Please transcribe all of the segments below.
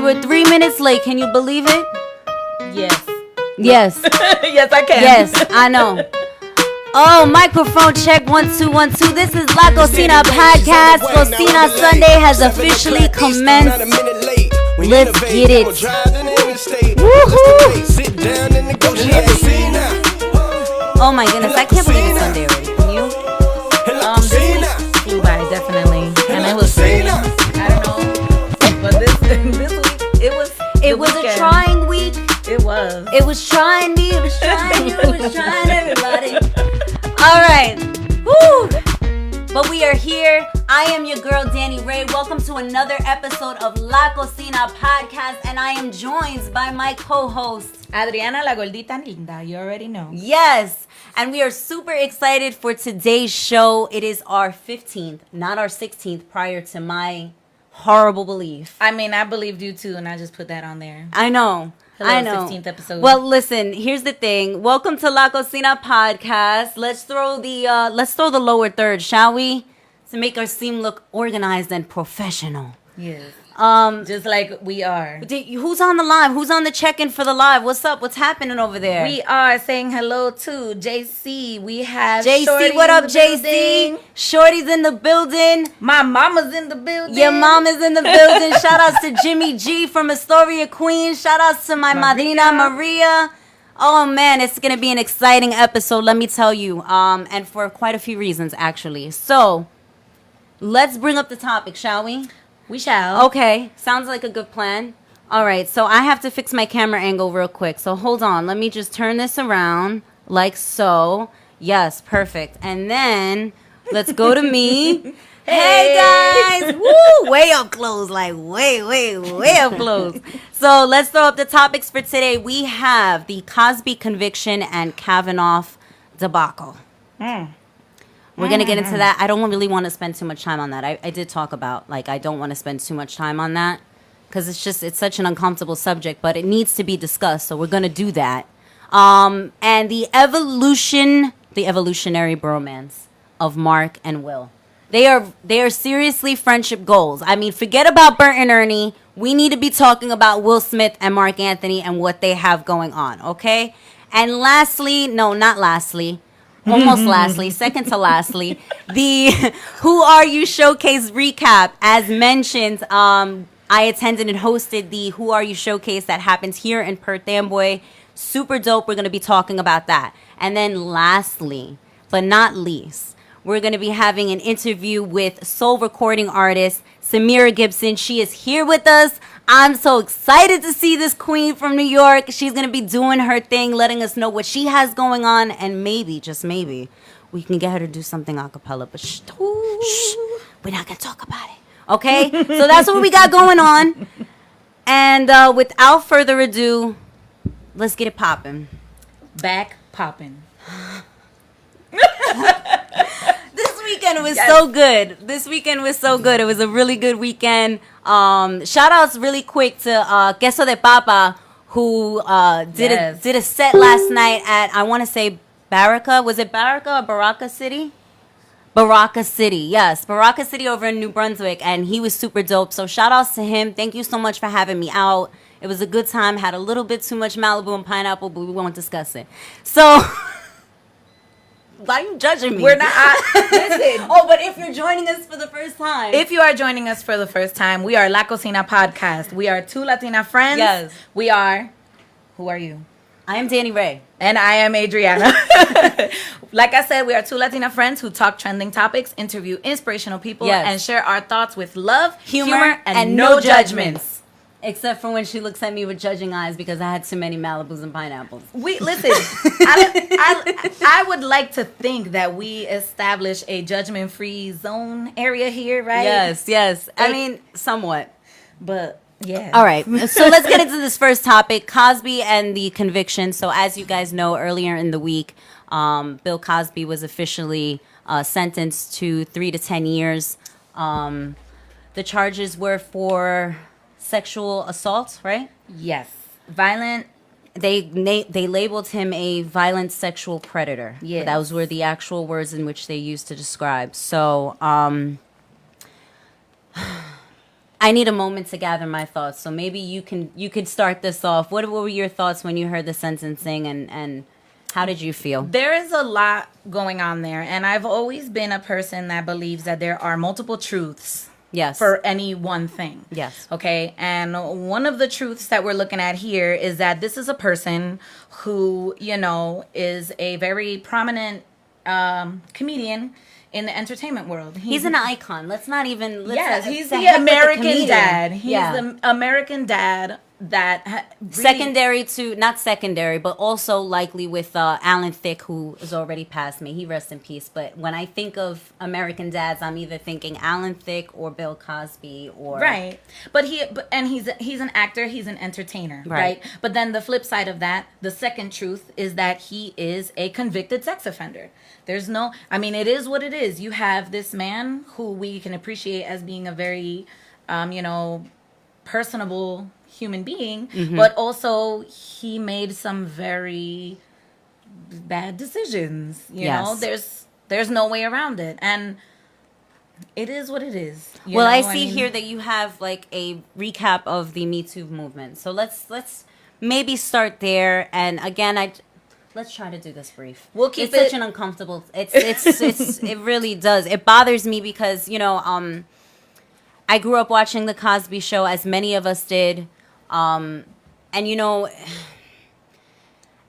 were 3 minutes late. Can you believe it? Yes. Yes. Yes, I can. Yes, I know. Oh, microphone check 1 2 1 2. This is La Cocina podcast. Cocina Sunday has officially commenced. Let's get it. Woohoo! Oh my goodness, I can't believe it's Sunday already. Can you? This week flew by, definitely, and it was great. I don't know, but this week it was a trying week. It was. It was trying me. It was trying you. It was trying everybody. All right. Woo! But we are here. I am your girl, Danny Ray. Welcome to another episode of La Cocina podcast. And I am joined by my co-host, Adriana la Gordita Linda. You already know. Yes. And we are super excited for today's show. It is our 15th, not our 16th, prior to my horrible belief. I mean, I believed you too, and I just put that on there. I know. Hello, I know. 16th episode. Well, listen, here's the thing. Welcome to La Cocina podcast. Let's throw the lower third, shall we? To make our seem look organized and professional. Yes. Just like we are. Who's on the live? Who's on the check-in for the live? What's up? What's happening over there? We are saying hello to JC. We have JC. Shorty What up, in the JC? building. Shorty's in the building. My mama's in the building. Your mom is in the building. Shout outs to Jimmy G from Astoria, Queens. Shout outs to my madrina Maria. Oh man, it's gonna be an exciting episode. Let me tell you. And for quite a few reasons, actually. So, let's bring up the topic, shall we? We shall. Okay, sounds like a good plan. All right, so I have to fix my camera angle real quick. So hold on, let me just turn this around like so. Yes, perfect. And then let's go to me. Hey guys! Woo! Way up close, like way up close. So let's throw up the topics for today. We have the Cosby conviction and Kavanaugh debacle. We're going to get into that. I don't really want to spend too much time on that. I did talk about, I don't want to spend too much time on that because it's such an uncomfortable subject, but it needs to be discussed, so we're going to do that. And the evolutionary bromance of Mark and Will. They are seriously friendship goals. I mean, forget about Bert and Ernie. We need to be talking about Will Smith and Mark Anthony and what they have going on, okay? And lastly, no, not lastly, almost lastly, second to lastly, the Who Are You Showcase recap. As mentioned, I attended and hosted the Who Are You Showcase that happens here in Perth Amboy. Super dope. We're going to be talking about that. And then lastly, but not least, we're going to be having an interview with soul recording artist Samira Gibson. She is here with us. I'm so excited to see this queen from New York. She's going to be doing her thing, letting us know what she has going on. And maybe, just maybe, we can get her to do something a cappella. But shh, we're not going to talk about it. Okay? So that's what we got going on. And without further ado, let's get it popping. Back popping. This weekend was so good. It was a really good weekend. Shout outs really quick to Queso de Papa, who did a set last night at, I want to say, Baraka. Was it Baraka or Baraka City? Baraka City, yes. Baraka City over in New Brunswick. And he was super dope. So shout outs to him. Thank you so much for having me out. It was a good time. Had a little bit too much Malibu and pineapple, but we won't discuss it. So... Why are you judging me? We're not. Listen. Oh, but if you're joining us for the first time. If you are joining us for the first time, we are La Cocina podcast. We are two Latina friends. Yes. We are. Who are you? I am Danny Ray. And I am Adriana. Like I said, we are two Latina friends who talk trending topics, interview inspirational people, and share our thoughts with love, humor and no judgments. Except for when she looks at me with judging eyes because I had too many Malibus and pineapples. Listen, I would like to think that we establish a judgment-free zone area here, right? Yes. I mean, somewhat. But, yeah. All right. So let's get into this first topic, Cosby and the conviction. So as you guys know, earlier in the week, Bill Cosby was officially sentenced to 3 to 10 years. The charges were for... sexual assault, right? Yes. Violent. They labeled him a violent sexual predator. Yeah. Those were the actual words in which they used to describe. So, I need a moment to gather my thoughts. So maybe you could start this off. What were your thoughts when you heard the sentencing, and how did you feel? There is a lot going on there, and I've always been a person that believes that there are multiple truths. Yes. For any one thing. Yes. Okay. And one of the truths that we're looking at here is that this is a person who, you know, is a very prominent comedian in the entertainment world. He's an icon. He's the American dad. He's the American dad that really not secondary, but also likely with Alan Thicke, who has already passed me. He rests in peace. But when I think of American dads, I'm either thinking Alan Thicke or Bill Cosby or right. But he's an actor. He's an entertainer, right? But then the flip side of that, the second truth is that he is a convicted sex offender. It is what it is. You have this man who we can appreciate as being a very, personable human being, but also he made some very bad decisions. You know, there's no way around it, and it is what it is. I see here that you have like a recap of the Me Too movement. So let's maybe start there. And again, let's try to do this brief. We'll keep such an uncomfortable. It really does. It bothers me because I grew up watching the Cosby Show, as many of us did. And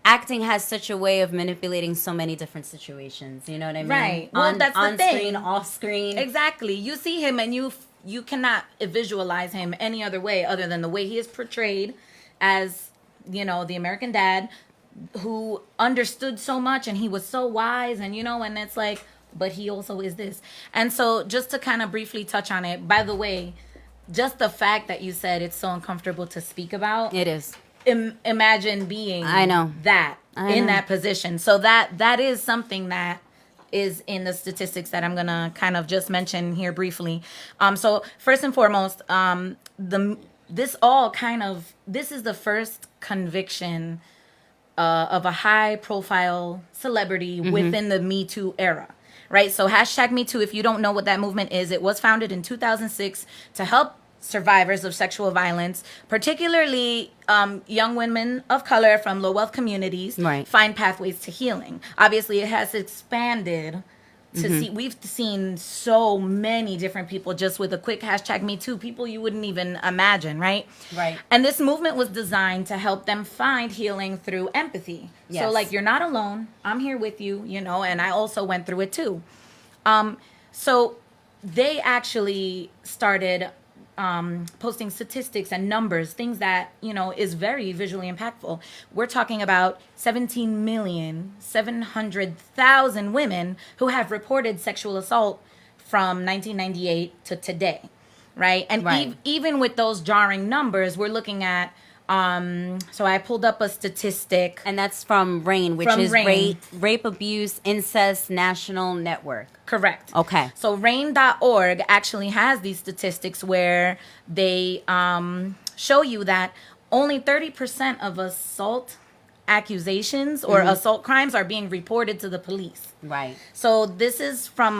acting has such a way of manipulating so many different situations. You know what I mean? Right. Well, that's the thing. On screen, off screen. Exactly. You see him and you cannot visualize him any other way other than the way he is portrayed as, the American dad who understood so much and he was so wise and, and it's like, but he also is this. And so just to kind of briefly touch on it, by the way, just the fact that you said it's so uncomfortable to speak about. It is. Imagine being that position. So that is something that is in the statistics that I'm going to kind of just mention here briefly. So first and foremost, this is the first conviction of a high profile celebrity within the Me Too era. Right. So #MeToo, if you don't know what that movement is, it was founded in 2006 to help survivors of sexual violence, particularly young women of color from low wealth communities, find pathways to healing. Obviously, it has expanded to see. We've seen so many different people just with a quick #MeToo, people you wouldn't even imagine, right? Right. And this movement was designed to help them find healing through empathy. Yes. So like, you're not alone. I'm here with you, and I also went through it too. So they actually started posting statistics and numbers, things that, is very visually impactful. We're talking about 17,700,000 women who have reported sexual assault from 1998 to today, right? And even with those jarring numbers, we're looking at, so I pulled up a statistic. And that's from RAINN, which is Rape, Abuse, Incest National Network. Correct. Okay. So RAINN.org actually has these statistics where they show you that only 30% of assault accusations or assault crimes are being reported to the police. Right. So this is from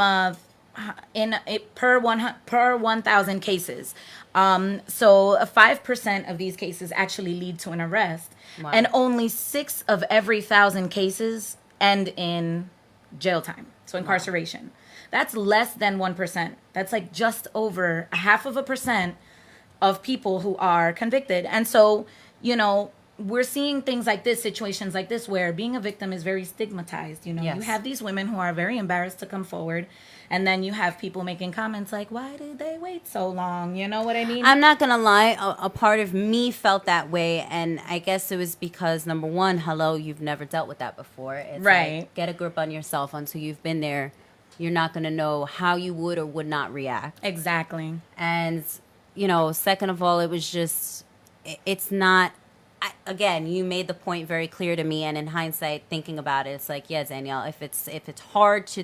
per 1,000 cases. So 5% of these cases actually lead to an arrest. Wow. And only 6 of every 1,000 cases end in jail time. So incarceration. Wow. That's less than 1%. That's like just over 0.5% of people who are convicted. And so, we're seeing things like this, situations like this, where being a victim is very stigmatized. Yes. You have these women who are very embarrassed to come forward. And then you have people making comments like, why did they wait so long? You know what I mean? I'm not going to lie. A part of me felt that way. And I guess it was because, number one, you've never dealt with that before. It's like, get a grip on yourself. Until you've been there, you're not going to know how you would or would not react. Exactly. And, second of all, it was just, it's not. Again, you made the point very clear to me, and in hindsight, thinking about it, it's like, yeah, Danielle, if it's hard to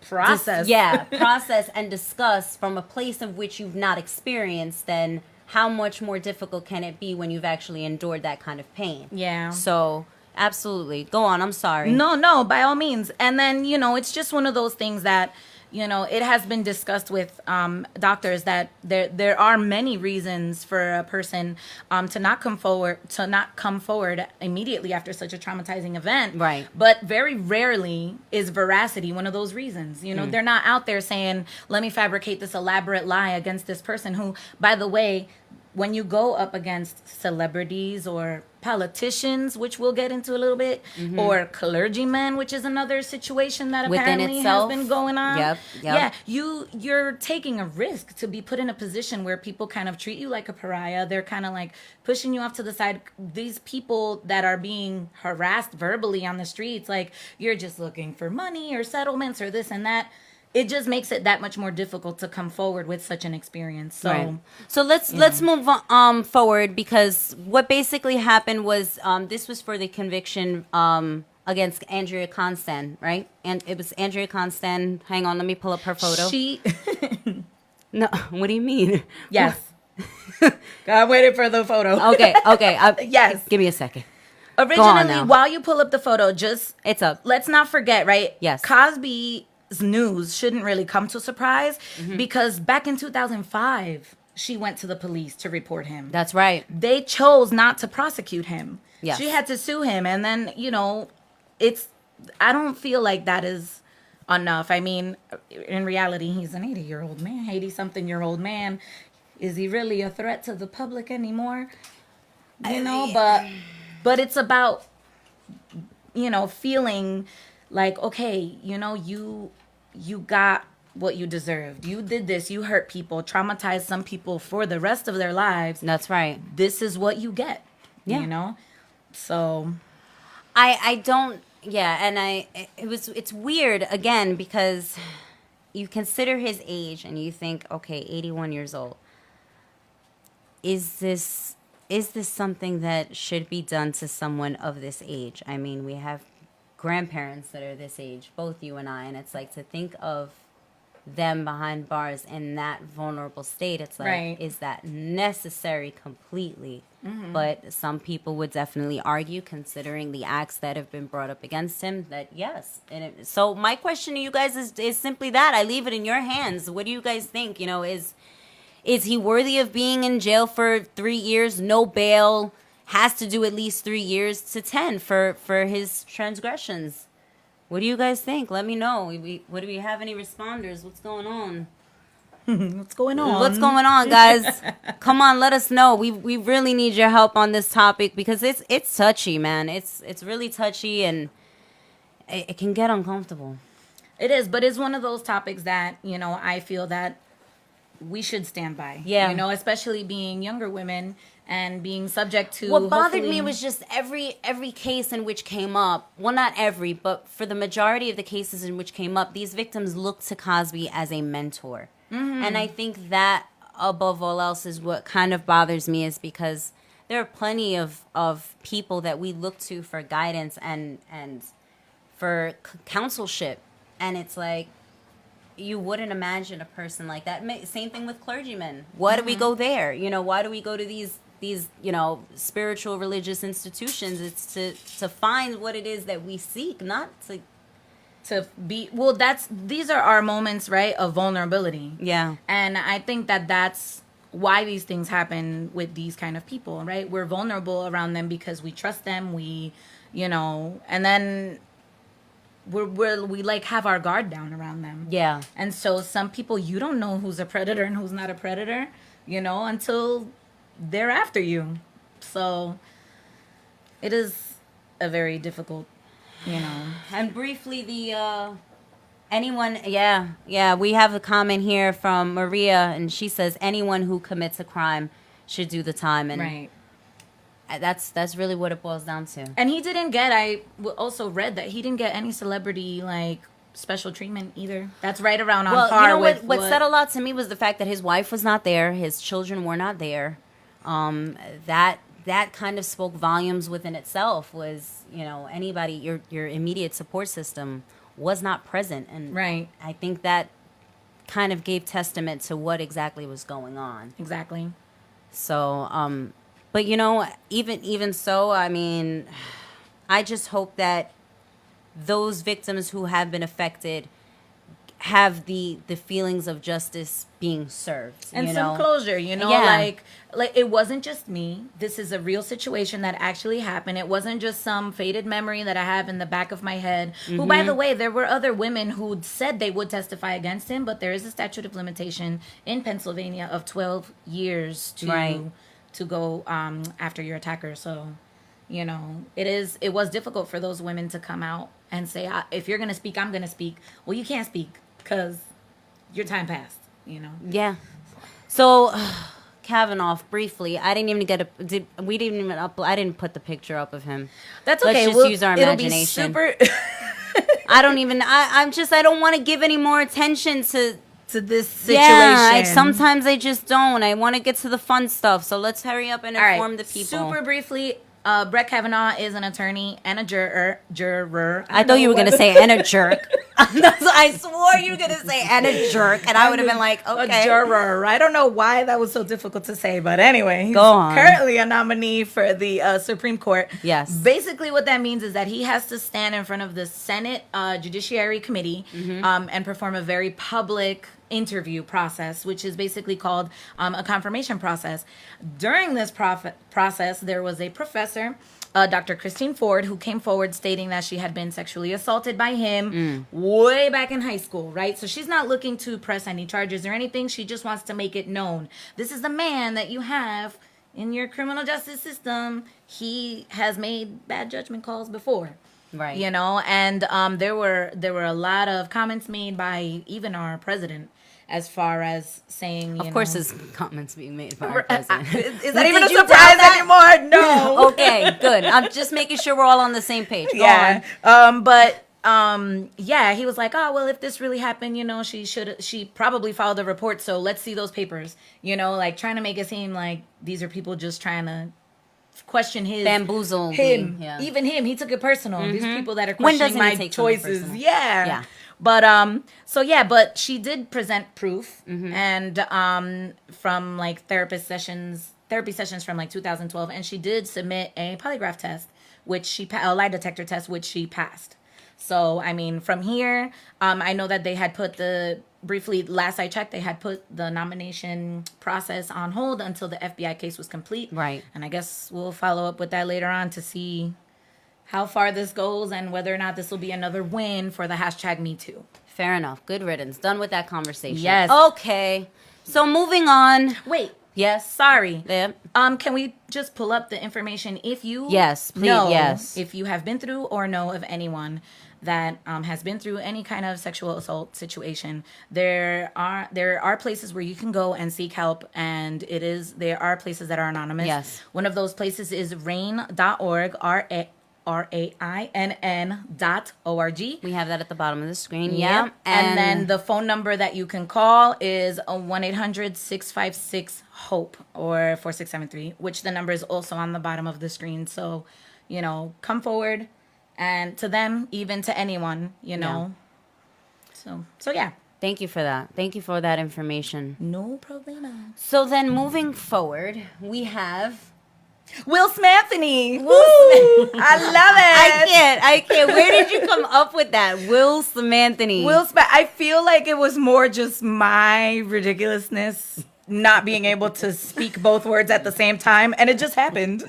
process, process and discuss from a place of which you've not experienced, then how much more difficult can it be when you've actually endured that kind of pain? Yeah. So absolutely, go on. I'm sorry. No, by all means. And then it's just one of those things that it has been discussed with doctors that there are many reasons for a person to not come forward immediately after such a traumatizing event. Right. But very rarely is veracity one of those reasons. They're not out there saying, let me fabricate this elaborate lie against this person who, by the way, when you go up against celebrities or politicians, which we'll get into a little bit, or clergymen, which is another situation that apparently has been going on. Yep. Yeah, you're taking a risk to be put in a position where people kind of treat you like a pariah. They're kind of like pushing you off to the side. These people that are being harassed verbally on the streets, like, you're just looking for money or settlements or this and that. It just makes it that much more difficult to come forward with such an experience. So, right. So let's move forward, because what basically happened was this was for the conviction against Andrea Constand, right? And it was Andrea Constand. Hang on, let me pull up her photo. No, what do you mean? Yes. I'm waiting for the photo. Okay. Yes. Give me a second. Originally, while you pull up the photo, it's up. Let's not forget, right? Yes. Cosby news shouldn't really come to surprise, because back in 2005 she went to the police to report him. That's right. They chose not to prosecute him. Yes. She had to sue him, and then I don't feel like that is enough. I mean, in reality, he's an 80-something-year-old man. Is he really a threat to the public anymore? But it's about feeling like, okay, you got what you deserved. You did this. You hurt people, traumatized some people for the rest of their lives. That's right. This is what you get. Yeah. So I don't. Yeah, and it's weird again, because you consider his age and you think, okay, 81 years old. Is this something that should be done to someone of this age? I mean, we have grandparents that are this age, both you and I, and it's like, to think of them behind bars in that vulnerable state, it's like, right. Is that necessary completely? But some people would definitely argue, considering the acts that have been brought up against him, that yes. So my question to you guys is simply that. I leave it in your hands. What do you guys think? Is he worthy of being in jail for 3 years, no bail? Has to do at least 3 years to 10 for his transgressions. What do you guys think? Let me know. Do we have any responders? What's going on? What's going on? What's going on, guys? Come on, let us know. We really need your help on this topic, because it's touchy, man. It's really touchy, and it can get uncomfortable. It is, but it's one of those topics that, I feel that we should stand by. Yeah. Especially being younger women and being subject to. What bothered me was just every case in which came up. Well, not every, but for the majority of the cases in which came up, these victims looked to Cosby as a mentor. And I think that, above all else, is what kind of bothers me, is because there are plenty of people that we look to for guidance and for counselship. And it's like, you wouldn't imagine a person like that. Same thing with clergymen. Why do we go there? Why do we go to these spiritual religious institutions? It's to find what it is that we seek, not to be. Well, these are our moments, right, of vulnerability. Yeah. And I think that's why these things happen with these kind of people, right? We're vulnerable around them because we trust them. We, and then we like have our guard down around them. Yeah. And so some people, you don't know who's a predator and who's not a predator, until they're after you. So it is a very difficult, And briefly, we have a comment here from Maria, and she says anyone who commits a crime should do the time. And right. That's really what it boils down to. And he didn't get, I also read that he didn't get any celebrity, special treatment either. That's right around on par with what said a lot to me was the fact that his wife was not there, his children were not there. That kind of spoke volumes within itself. Was, anybody, your immediate support system was not present. And right. I think that kind of gave testament to what exactly was going on. Exactly. So, but even so, I mean, I just hope that those victims who have been affected have the feelings of justice being served and you some know? closure, like it wasn't just me. This is a real situation that actually happened. It wasn't just some faded memory that I have in the back of my head, who, by the way, there were other women who said they would testify against him, but there is a statute of limitation in Pennsylvania of 12 years to go after your attacker. So it was difficult for those women to come out and say, if you're gonna speak, I'm gonna speak. Well, you can't speak because your time passed. Yeah. So, Kavanaugh, briefly, I didn't even I didn't put the picture up of him. That's okay. Let's just use our imagination. It'll be super. I don't want to give any more attention to this situation. Yeah, sometimes I just don't. I want to get to the fun stuff. So let's hurry up and inform the people. Super briefly, Brett Kavanaugh is an attorney and a juror. I thought you were going to say and a jerk. I swore you were going to say and a jerk, and I would have been like, okay. A juror. I don't know why that was so difficult to say, but anyway. He's currently a nominee for the Supreme Court. Yes. Basically what that means is that he has to stand in front of the Senate Judiciary Committee and perform a very public interview process, which is basically called a confirmation process. During this process, there was a professor, Dr. Christine Ford, who came forward stating that she had been sexually assaulted by him way back in high school, right? So she's not looking to press any charges or anything. She just wants to make it known. This is the man that you have in your criminal justice system. He has made bad judgment calls before. Right. And there were a lot of comments made by even our president, as far as saying, of course, his comments being made by our president. Is that even a surprise anymore? No. Okay, good. I'm just making sure we're all on the same page. Go on. He was like, oh, well, if this really happened, she probably filed a report. So let's see those papers, like trying to make it seem like these are people just trying to question his bamboozle him. Yeah. Even him, he took it personal. These people that are questioning my choices. Yeah. But but she did present proof and from like therapy sessions from like 2012, and she did submit a polygraph test, which a lie detector test, which she passed. So I mean, from here, I know that they had put last I checked, they had put the nomination process on hold until the FBI case was complete. Right. And I guess we'll follow up with that later on to see how far this goes and whether or not this will be another win for the #MeToo. Fair enough. Good riddance. Done with that conversation. Yes. Okay. So moving on. Wait. Yes. Sorry. Yep. Can we just pull up the information if you Yes, please. If you have been through or know of anyone that has been through any kind of sexual assault situation, there are places where you can go and seek help, and there are places that are anonymous. Yes. One of those places is rain.org, RAINN.org. We have that at the bottom of the screen. Yeah. And then the phone number that you can call is 1-800-656-HOPE or 4673, which the number is also on the bottom of the screen. So, come forward, and to them, even to anyone, Yeah. So yeah. Thank you for that. Thank you for that information. No problem. So then moving forward, we have Will Smanthony. I love it. I can't. Where did you come up with that? Will Smanthony. I feel like it was more just my ridiculousness not being able to speak both words at the same time, and it just happened.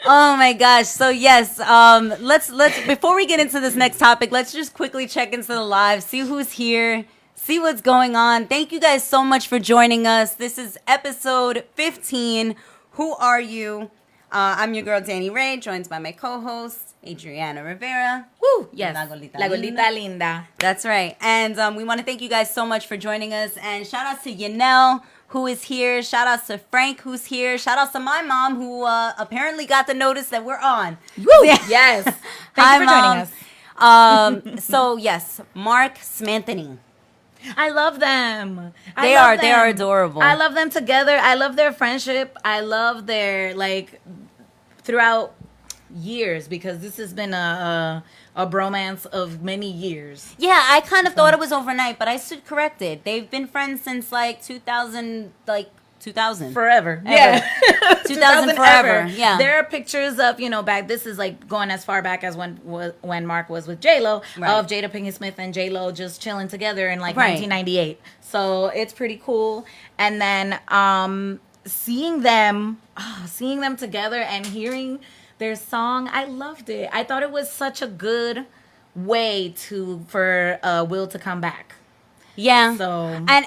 Oh my gosh. So yes, let's before we get into this next topic, let's just quickly check into the live, see who's here, see what's going on. Thank you guys so much for joining us. This is episode 15. Who are you? I'm your girl, Danny Ray, joined by my co-host, Adriana Rivera. Woo! Yes. La Golita Linda. That's right. And we want to thank you guys so much for joining us. And shout out to Yanel, who is here. Shout out to Frank, who's here. Shout out to my mom, who apparently got the notice that we're on. Woo! Yes. Thank you for joining us. So, yes, Mark Smanthony. I love them. They are adorable. I love them together. I love their friendship. I love their throughout years, because this has been a bromance of many years. Yeah, I kind of thought it was overnight, but I stood corrected. They've been friends since 2000. Forever. Yeah. 2000 forever. Yeah. There are pictures of, this is like going as far back as when Mark was with J-Lo, of Jada Pinkett Smith and J-Lo just chilling together in like 1998. So it's pretty cool. And then seeing them together and hearing their song, I loved it. I thought it was such a good way for Will to come back. Yeah. So, and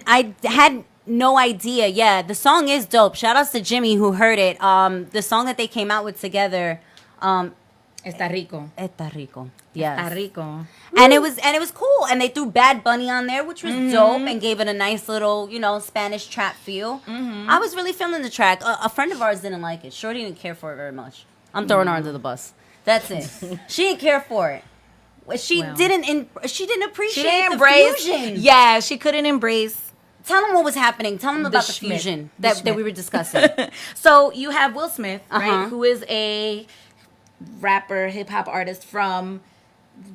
I had no idea. Yeah, the song is dope. Shout outs to Jimmy who heard it. The song that they came out with together, Está Rico. Está Rico. Yes. Está Rico. And it was cool. And they threw Bad Bunny on there, which was dope and gave it a nice little, Spanish trap feel. I was really feeling the track. A friend of ours didn't like it. Shorty didn't care for it very much. I'm throwing her under the bus. That's it. She didn't care for it. She didn't appreciate the fusion. Yeah, she couldn't embrace. Tell them what was happening. Tell them about the fusion that we were discussing. So you have Will Smith, right, who is a rapper, hip hop artist from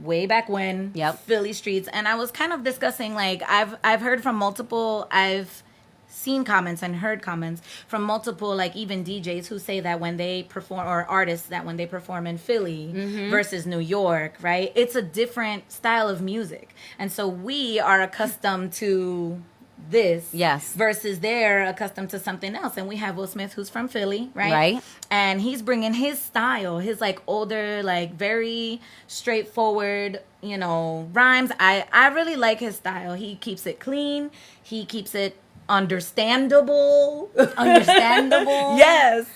way back when, Philly streets. And I was kind of discussing, like, I've heard from multiple, I've seen comments and heard comments from multiple, like, even DJs who say that when they perform, or artists that when they perform in Philly versus New York, right, it's a different style of music. And so we are accustomed to this versus they're accustomed to something else. And we have Will Smith, who's from Philly, right? And he's bringing his style, his, like, older, like, very straightforward, rhymes. I really like his style. He keeps it clean. He keeps it understandable. Yes.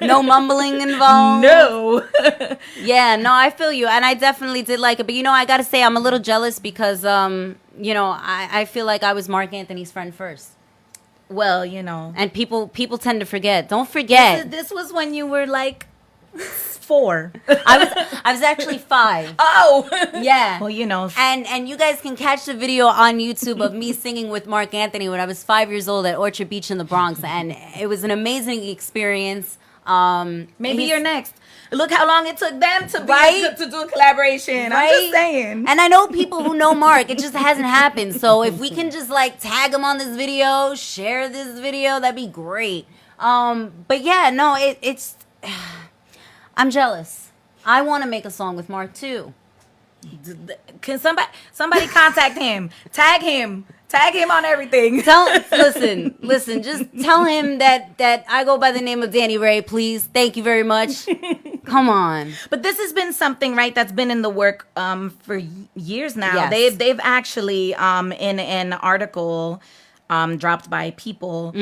No mumbling involved. No. Yeah, no, I feel you. And I definitely did like it. But, I got to say, I'm a little jealous because, I feel like I was Mark Anthony's friend first. Well, And people tend to forget. Don't forget. This was when you were like 4. I was actually 5. Oh. Yeah. Well, And you guys can catch the video on YouTube of me singing with Mark Anthony when I was 5 years old at Orchard Beach in the Bronx. And it was an amazing experience. Maybe you're next. Look how long it took them to to do a collaboration. I'm just saying. And I know people who know Mark. It just hasn't happened. So if we can just, like, tag him on this video, share this video, that'd be great. But yeah, no, it's I'm jealous. I want to make a song with Mark too. Can somebody contact him? Tag him on everything. Listen. Just tell him that I go by the name of Danny Ray, please. Thank you very much. Come on. But this has been something, right, that's been in the work for years now. Yes. They've actually in an article dropped by People,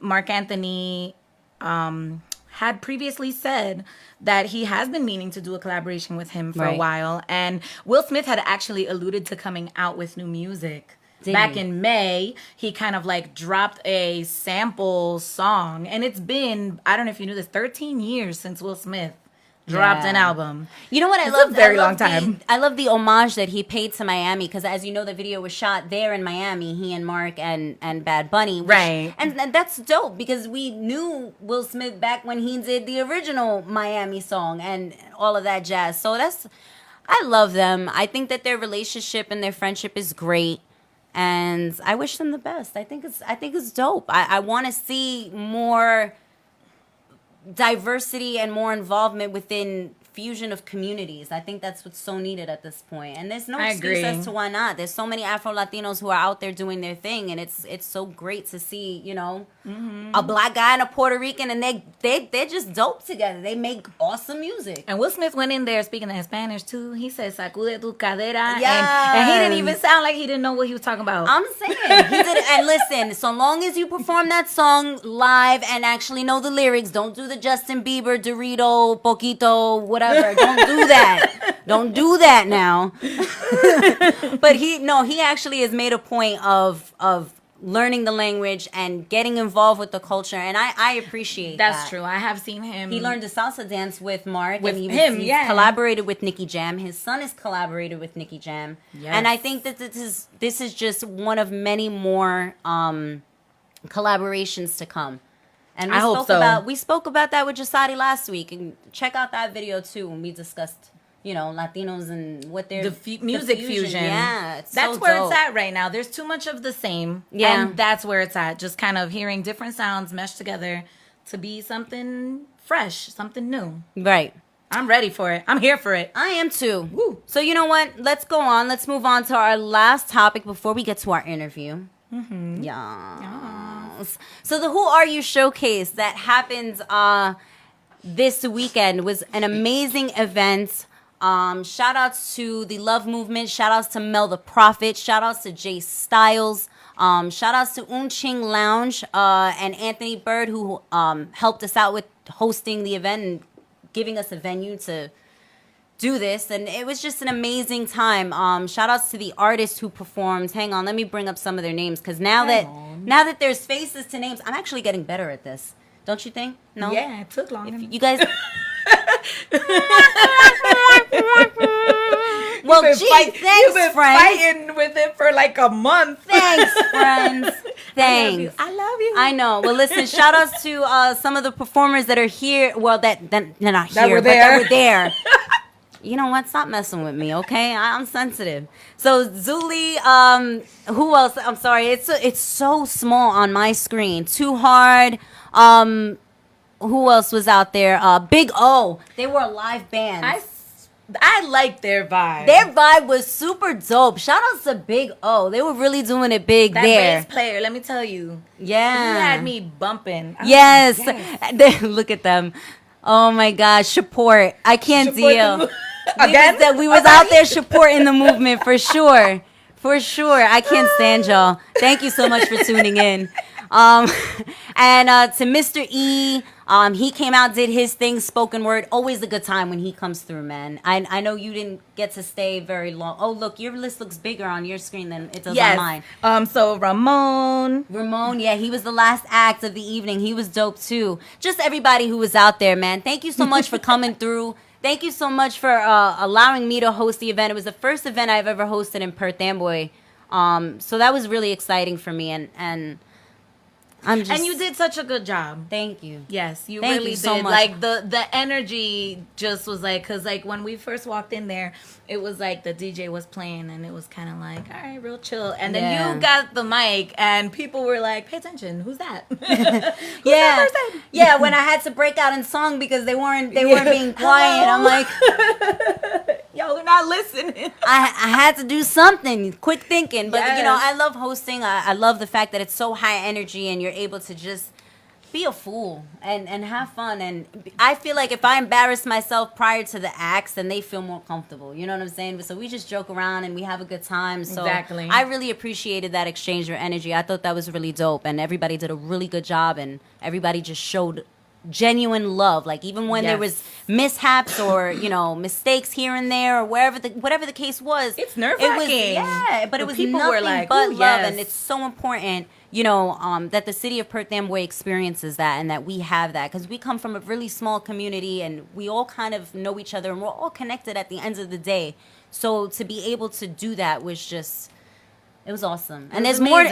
Mark Anthony had previously said that he has been meaning to do a collaboration with him for a while. And Will Smith had actually alluded to coming out with new music. Back in May, he kind of, like, dropped a sample song. And it's been, I don't know if you knew this, 13 years since Will Smith dropped an album. You know what I love? A very long time. I love the homage that he paid to Miami because, as you know, the video was shot there in Miami. He and Mark and Bad Bunny, right? And that's dope because we knew Will Smith back when he did the original Miami song and all of that jazz. So I love them. I think that their relationship and their friendship is great. And I wish them the best. I think it's dope. I want to see more diversity and more involvement within fusion of communities. I think that's what's so needed at this point. And there's no excuse as to why not. There's so many Afro-Latinos who are out there doing their thing, and it's so great to see, a black guy and a Puerto Rican, and they're just dope together. They make awesome music. And Will Smith went in there speaking in Spanish too. He said "sacude tu cadera," and he didn't even sound like he didn't know what he was talking about. I'm saying he did it. And listen, so long as you perform that song live and actually know the lyrics, don't do the Justin Bieber, Dorito, Poquito, whatever. Don't do that. Don't do that now. But he actually has made a point of learning the language and getting involved with the culture, and I appreciate that. That's true. I have seen him. He learned the salsa dance with Mark. With and he's collaborated with Nicky Jam. His son has collaborated with Nicky Jam. Yes. And I think that this is just one of many more collaborations to come. And we spoke about that with Jasadi last week, and check out that video too when we discussed Latinos and what their music fusion. Yeah, that's so where dope. It's at right now. There's too much of the same. Yeah, and that's where it's at. Just kind of hearing different sounds meshed together to be something fresh, something new. Right. I'm ready for it. I'm here for it. I am too. Woo. So you know what? Let's go on. Let's move on to our last topic before we get to our interview. Mm-hmm. Yes. So the Who Are You showcase that happened this weekend was an amazing event. Shout outs to the Love Movement. Shout outs to Mel the Prophet. Shout outs to Jay Styles. Shout outs to Ching Lounge and Anthony Bird, who helped us out with hosting the event and giving us a venue to do this. And it was just an amazing time. Shout outs to the artists who performed. Hang on, let me bring up some of their names, because now that there's faces to names, I'm actually getting better at this. Don't you think? No? Yeah, it took long. If you guys... Well, gee, thanks, you've been friends. Fighting with it for like a month. Thanks, friends. Thanks. I love you. I know. Well, listen, shout outs to some of the performers that are here. Well, that they're not here, were but that there. were there. You know what? Stop messing with me, okay? I'm sensitive. So Zuli, who else? I'm sorry. It's so small on my screen. Too Hard. Who else was out there? Big O. They were a live band. I like their vibe. Their vibe was super dope. Shout outs to Big O. They were really doing it big that there. bass player, let me tell you. Yeah. He had me bumping. Yes. Look at them. Oh my gosh. Support. I can't deal. Again? We was out there supporting the movement for sure. For sure. I can't stand y'all. Thank you so much for tuning in. And to Mr. E, he came out, did his thing, spoken word. Always a good time when he comes through, man. I know you didn't get to stay very long. Oh, look, your list looks bigger on your screen than it does on mine. So Ramon, yeah, he was the last act of the evening. He was dope too. Just everybody who was out there, man. Thank you so much for coming through. Thank you so much for allowing me to host the event. It was the first event I've ever hosted in Perth Amboy. So that was really exciting for me, and I'm just... And you did such a good job. Thank you. Yes, you Thank really you so did. much. Like the energy just was like, because like when we first walked in there, it was like the DJ was playing and it was kind of like, all right, real chill. And then you got the mic and people were like, pay attention, who's that? Who's that person? Yeah, when I had to break out in song because they weren't being quiet. Hello? I'm like, y'all are not listening. I had to do something, quick thinking. But, Yes. you know, I love hosting. I love the fact that it's so high energy and you're able to just be a fool and have fun. And I feel like if I embarrass myself prior to the acts, then they feel more comfortable. You know what I'm saying? So we just joke around and we have a good time. So Exactly. I really appreciated that exchange of energy. I thought that was really dope. And everybody did a really good job. And everybody just showed genuine love. Like even when there was mishaps or, you know, mistakes here and there or whatever the case was. It's nerve-wracking. But it was people nothing were like, but "Ooh, love. yes." And it's so important, you know, that the city of Perth Amboy experiences that and that we have that, because we come from a really small community and we all kind of know each other and we're all connected at the end of the day. So to be able to do that was just... It was awesome. And there's more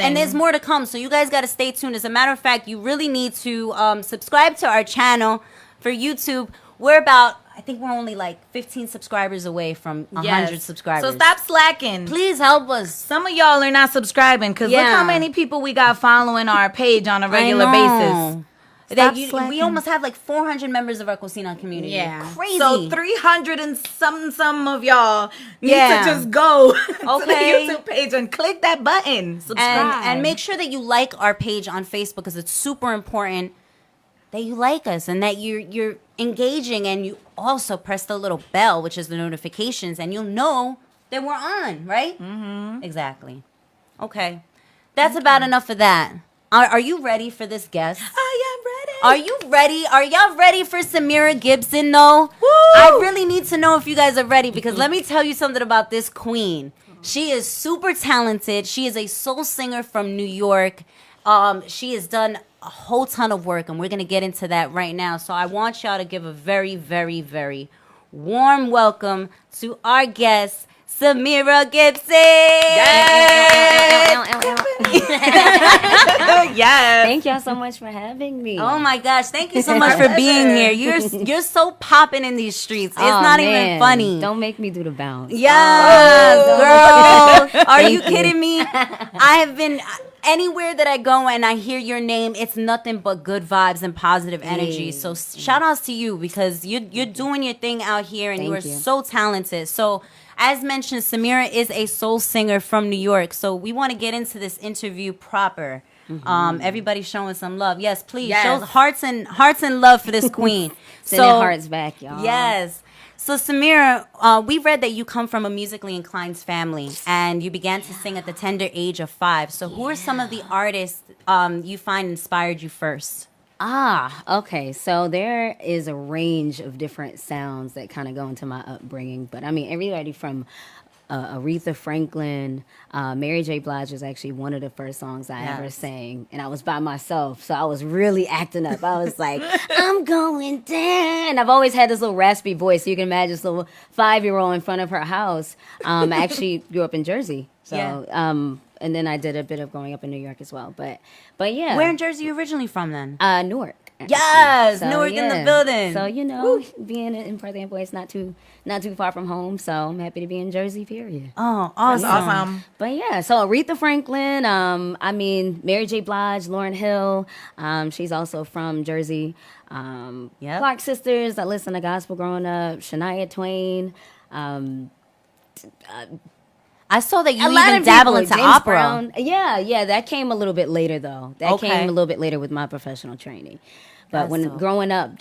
to come. So you guys got to stay tuned. As a matter of fact, you really need to subscribe to our channel for YouTube. We're about, I think we're only like 15 subscribers away from 100 subscribers. So stop slacking. Please help us. Some of y'all are not subscribing because look how many people we got following our page on a regular basis. We almost have like 400 members of our Cocina community. Yeah. Crazy. So 300 and some of y'all need to just go to the YouTube page and click that button. Subscribe. And make sure that you like our page on Facebook, because it's super important that you like us and that you're engaging, and you also press the little bell, which is the notifications, and you'll know that we're on, right? Mm-hmm. Exactly. Okay. That's about enough of that. Are you ready for this guest? I am ready. Are you ready? Are y'all ready for Samira Gibson, though? Woo! I really need to know if you guys are ready, because let me tell you something about this queen. She is super talented. She is a soul singer from New York. She has done a whole ton of work, and we're going to get into that right now. So I want y'all to give a very, very, very warm welcome to our guest, Samira Gibson. Yes. Thank y'all so much for having me. Oh my gosh, thank you so much for being here. You're so popping in these streets. It's not even funny. Don't make me do the bounce. Yes, girl. Are you kidding me? I have been anywhere that I go and I hear your name, it's nothing but good vibes and positive energy. So shout outs to you because you're doing your thing out here and you are so talented. So as mentioned, Samira is a soul singer from New York. So we want to get into this interview proper. Everybody showing some love. Yes, please. Show hearts and love for this queen. Sending hearts back, y'all. Yes. So Samira, we read that you come from a musically inclined family and you began to sing at the tender age of 5. So who are some of the artists you find inspired you first? Okay. So there is a range of different sounds that kind of go into my upbringing. But I mean, everybody from Aretha Franklin, Mary J. Blige was actually one of the first songs I ever sang. And I was by myself. So I was really acting up. I was like, I'm going down. I've always had this little raspy voice. So you can imagine this little 5-year-old in front of her house. I actually grew up in Jersey. So, and then I did a bit of growing up in New York as well. But yeah. Where in Jersey are you originally from then? Newark. Yes, so, Newark in the building. So, you know, being in Perth Amboy is not too far from home. So I'm happy to be in Jersey, period. Oh, awesome. That's awesome. But yeah, so Aretha Franklin, I mean, Mary J. Blige, Lauryn Hill, she's also from Jersey. Clark Sisters, I listened to gospel growing up. Shania Twain. I saw that you even dabble into James opera. Brown. Yeah, that came a little bit later though. That came a little bit later with my professional training. But growing up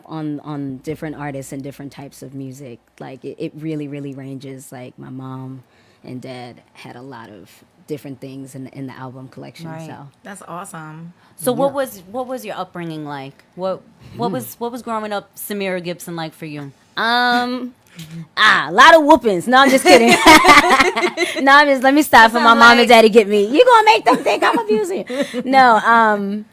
on different artists and different types of music, like it really, really ranges. Like my mom and dad had a lot of different things in the album collection. Right. So that's awesome. So what was your upbringing like? What was growing up Samira Gibson like for you? A lot of whoopings. No, I'm just kidding. Let me stop for my mom and daddy get me. You gonna make them think I'm abusing you. No,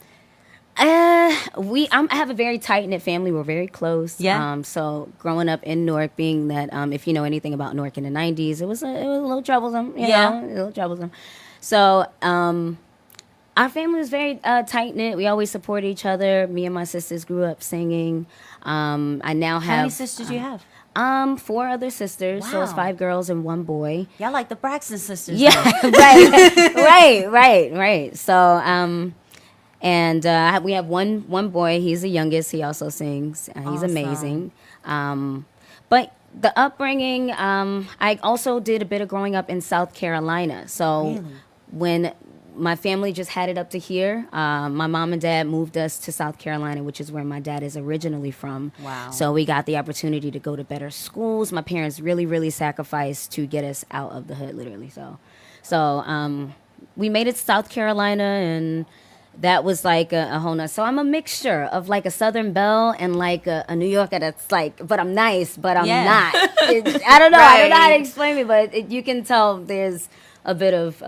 I have a very tight-knit family. We're very close. Yeah. So growing up in Newark, being that, if you know anything about Newark in the 90s, it was a little troublesome, you know, a little troublesome. So, our family was very tight-knit. We always supported each other. Me and my sisters grew up singing. I now have... How many sisters do you have? 4 other sisters. Wow. So it's 5 girls and 1 boy. Y'all like the Braxton sisters. Yeah, right. So, we have one boy. He's the youngest. He also sings. He's amazing. But the upbringing, I also did a bit of growing up in South Carolina. So when my family just had it up to here, my mom and dad moved us to South Carolina, which is where my dad is originally from. Wow. So we got the opportunity to go to better schools. My parents really, really sacrificed to get us out of the hood, literally. So we made it to South Carolina, and that was like a whole nother. So I'm a mixture of like a Southern belle and like a New Yorker that's like, but I'm nice, but I'm not. I don't know. I don't know how to explain it, but you can tell there's a bit of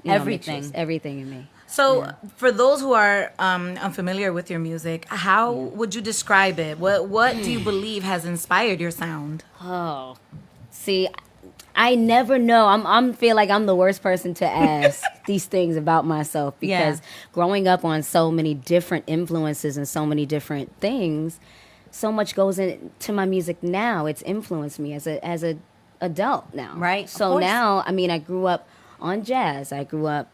everything, everything in me. So for those who are unfamiliar with your music, how would you describe it? What do you believe has inspired your sound? Oh, see, I never know. I'm feel like I'm the worst person to ask these things about myself because growing up on so many different influences and so many different things, so much goes into my music now. It's influenced me as a adult now. Right. So now, I mean, I grew up on jazz. I grew up,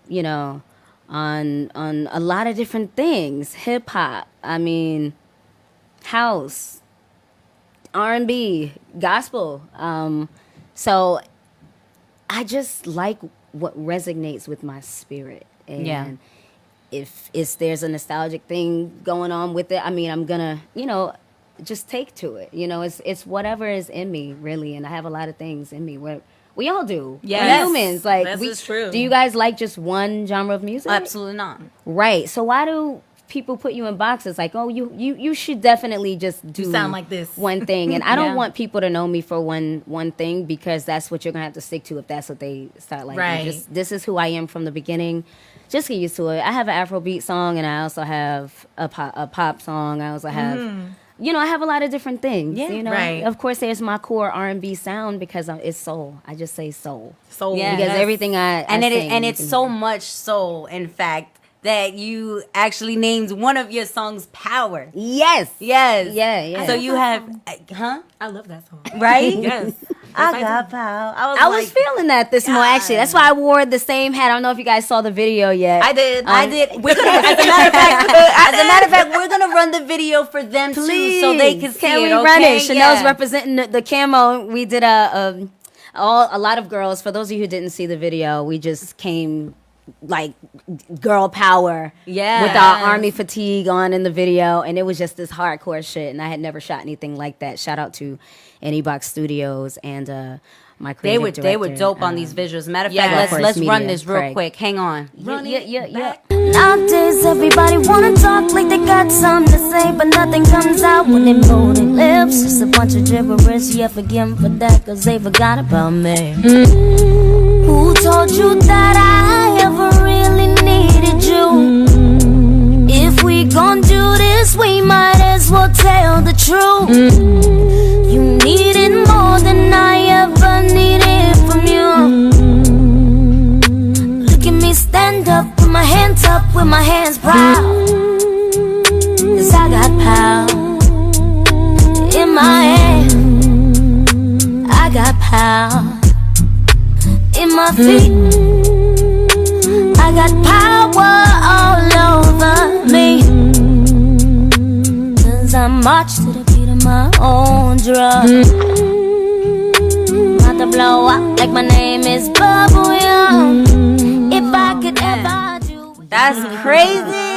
on a lot of different things. Hip hop. I mean, house, R&B, gospel. So I just like what resonates with my spirit. And if there's a nostalgic thing going on with it, I mean, I'm gonna, just take to it. It's whatever is in me, really. And I have a lot of things in me. We all do. Yes. We're humans. Like, this is true. Do you guys like just one genre of music? Absolutely not. Right. So why do people put you in boxes like, oh, you should definitely just do sound like this one thing? And I don't want people to know me for one thing, because that's what you're gonna have to stick to if that's what they start liking. Right. This is who I am from the beginning. Just get used to it. I have an Afrobeat song, and I also have a pop song. I also have I have a lot of different things. Right. Of course, there's my core R&B sound because it's soul. I just say soul. Soul. Yeah. Because everything I sing, it's so much soul, in fact, that you actually named one of your songs Power. Yes. Yes. Yeah. So you have, I love that song. Right? Yes. I got power. I was feeling that this morning, actually. That's why I wore the same hat. I don't know if you guys saw the video yet. I did. We're gonna, as a matter of fact, we're gonna run the video for them too, so they can see it. Run it? Chanel's representing the camo. We did a lot of girls. For those of you who didn't see the video, we just came like girl power with our army fatigue on in the video, and it was just this hardcore shit, and I had never shot anything like that. Shout out to Anybox Studios and my creative director. They were dope on these visuals. Matter of fact, let's run this real quick. Hang on. Yeah. Nowadays everybody wanna talk like they got something to say, but nothing comes out when they move their lips. Just a bunch of gibberish. Yeah, forgive them for that, cause they forgot about me. Who told you that I ever really needed you? If we gon' do this, we might as well tell the truth. You needed more than I ever needed from you. Look at me stand up, put my hands up with my hands proud. Cause I got power in my hand. I got power in my feet. I got power all over me. Cause I march to the beat of my own drum. About to blow up like my name is Bubble Young. If I could ever do it. That's crazy.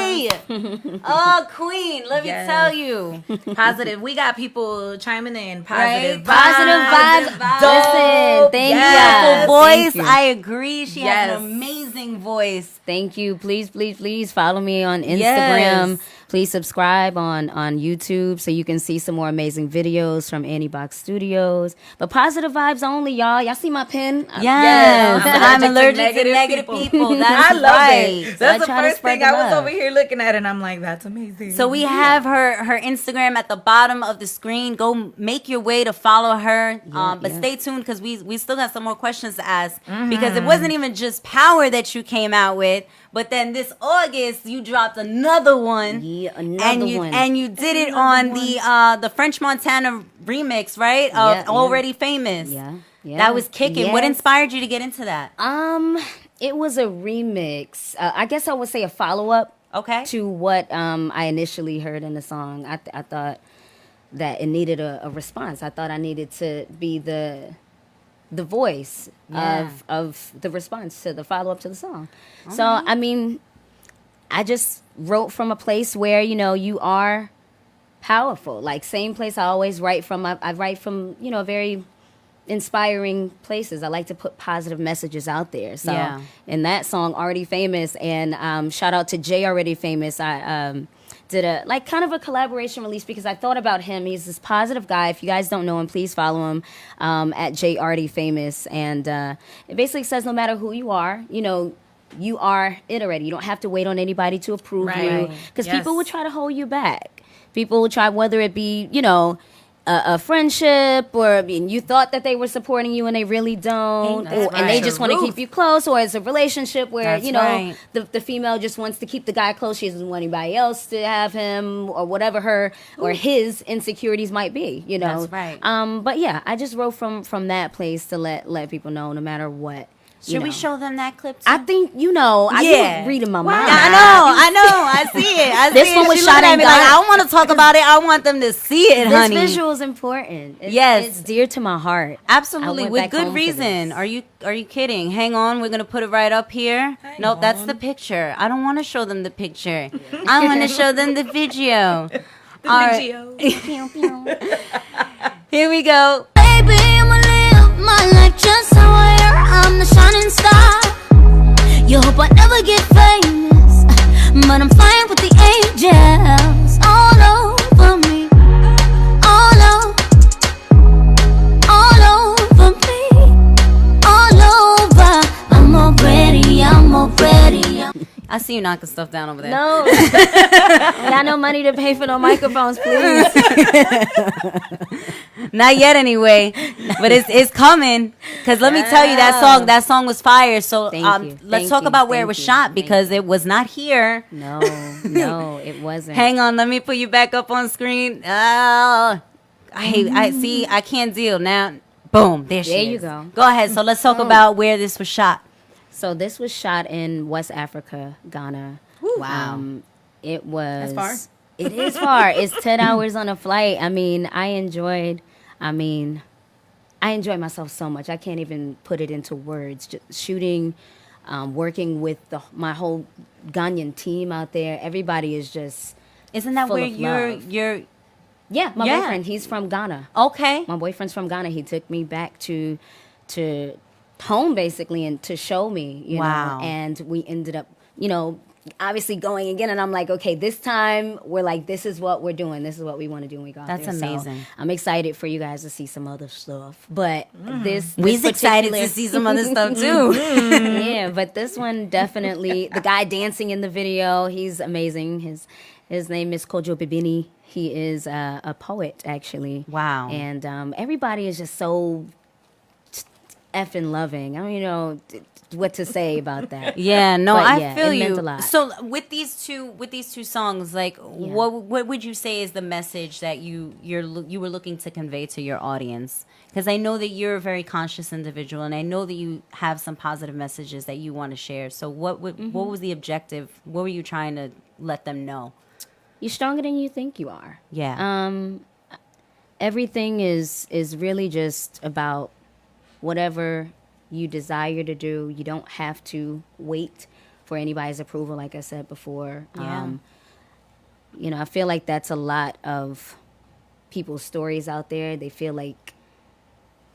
Oh, Queen, let me tell you. Positive. We got people chiming in. Positive vibes. Listen, thank you. Beautiful voice. Thank you. I agree. She has an amazing voice. Thank you. Please follow me on Instagram. Please subscribe on YouTube so you can see some more amazing videos from Anybox Studios. But positive vibes only, y'all. Y'all see my pen? Yes. I'm allergic to negative people. That's I love right. it. That's the first thing I was over here looking at, and I'm like, that's amazing. So we have her Instagram at the bottom of the screen. Go make your way to follow her. But stay tuned because we still got some more questions to ask. Because it wasn't even just Power that you came out with, but then this August you dropped another one. Yeah, another one. And you did it on the French Montana remix, right? Of Already Famous. Yeah. That was kicking. Yes. What inspired you to get into that? It was a remix. I guess I would say a follow-up. Okay. To what I initially heard in the song. I thought that it needed a response. I thought I needed to be the voice of the response to the follow-up to the song. So, I mean, I just wrote from a place where, you are powerful. Like, same place I always write from. I write from, very inspiring places. I like to put positive messages out there. So, in that song, Already Famous, and shout out to Jay Already Famous, I did a kind of a collaboration release because I thought about him. He's this positive guy. If you guys don't know him, please follow him at Jay Already Famous. And it basically says no matter who you are, you are it already. You don't have to wait on anybody to approve you because people will try to hold you back. People will try, whether it be, a friendship, or you thought that they were supporting you and they really don't, and they just want to keep you close, or it's a relationship where the female just wants to keep the guy close. She doesn't want anybody else to have him, or whatever her or his insecurities might be. That's right. But yeah, I just wrote from that place to let people know no matter what. Should we show them that clip too? I think you reading my mind. I know. I see it. This one was shot at me. Like, I don't want to talk about it. I want them to see it, honey. This visual is important. It's dear to my heart. Absolutely, with good reason. Are you kidding? Hang on, we're gonna put it right up here. Nope, that's the picture. I don't want to show them the picture. I want to show them the video. Here we go. Baby, I'ma live my life just how I am. I'm the shining star. You hope I never get famous, but I'm flying with the angels all over me, all over me, all over. I'm already. I see you knocking stuff down over there. No, I got no money to pay for no microphones, please. Not yet, anyway. But it's coming. Because let me tell you, that song was fire. So let's talk about where it was shot, because it was not here. No, it wasn't. Hang on, let me put you back up on screen. I can't deal now. Boom. There she is. There you go. Go ahead. So let's talk about where this was shot. So this was shot in West Africa, Ghana. Wow. It was. That's far. It is far. It's 10 hours on a flight. I mean, I enjoyed myself so much. I can't even put it into words. Just shooting, working with my whole Ghanaian team out there. Everybody is just. Isn't that full where of love. you're? Yeah, my boyfriend. He's from Ghana. Okay. My boyfriend's from Ghana. He took me back to home basically and to show me, you know. And we ended up, you know, obviously going again, and I'm like, okay, this time we're like, this is what we're doing. This is what we want to do when we got there. That's amazing. So I'm excited for you guys to see some other stuff. But we's excited to see some other stuff too. Yeah, but this one definitely, the guy dancing in the video, he's amazing. His name is Kojo Bibini. He is a poet, actually. Wow. And everybody is just so effing loving. I don't even know what to say about that. Yeah, no, But I yeah, feel it you. meant a lot. So with these two songs, like, what would you say is the message that you were looking to convey to your audience? Because I know that you're a very conscious individual, and I know that you have some positive messages that you want to share. So what was the objective? What were you trying to let them know? You're stronger than you think you are. Yeah. Everything is really just about whatever you desire to do. You don't have to wait for anybody's approval, like I said before. Yeah. You know, I feel like that's a lot of people's stories out there. They feel like,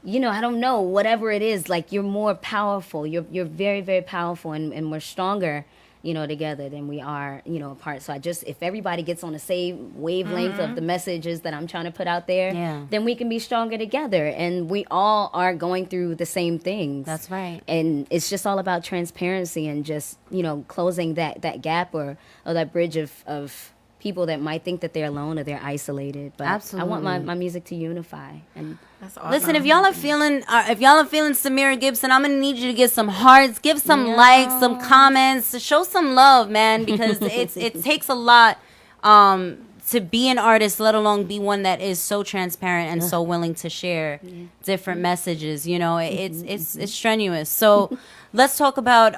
you know, I don't know, whatever it is, like you're more powerful. You're very, very powerful, and we're stronger, you know, together than we are, you know, apart. So if everybody gets on the same wavelength of the messages that I'm trying to put out there, then we can be stronger together. And we all are going through the same things. That's right. And it's just all about transparency and just, you know, closing that gap or that bridge of people that might think that they're alone or they're isolated. But Absolutely. I want my music to unify. And That's awesome. Listen, if y'all are feeling Samira Gibson, I'm gonna need you to give some hearts, give some likes, some comments, to show some love, man, because it takes a lot to be an artist, let alone be one that is so transparent and so willing to share different messages. You know, it's strenuous. So let's talk about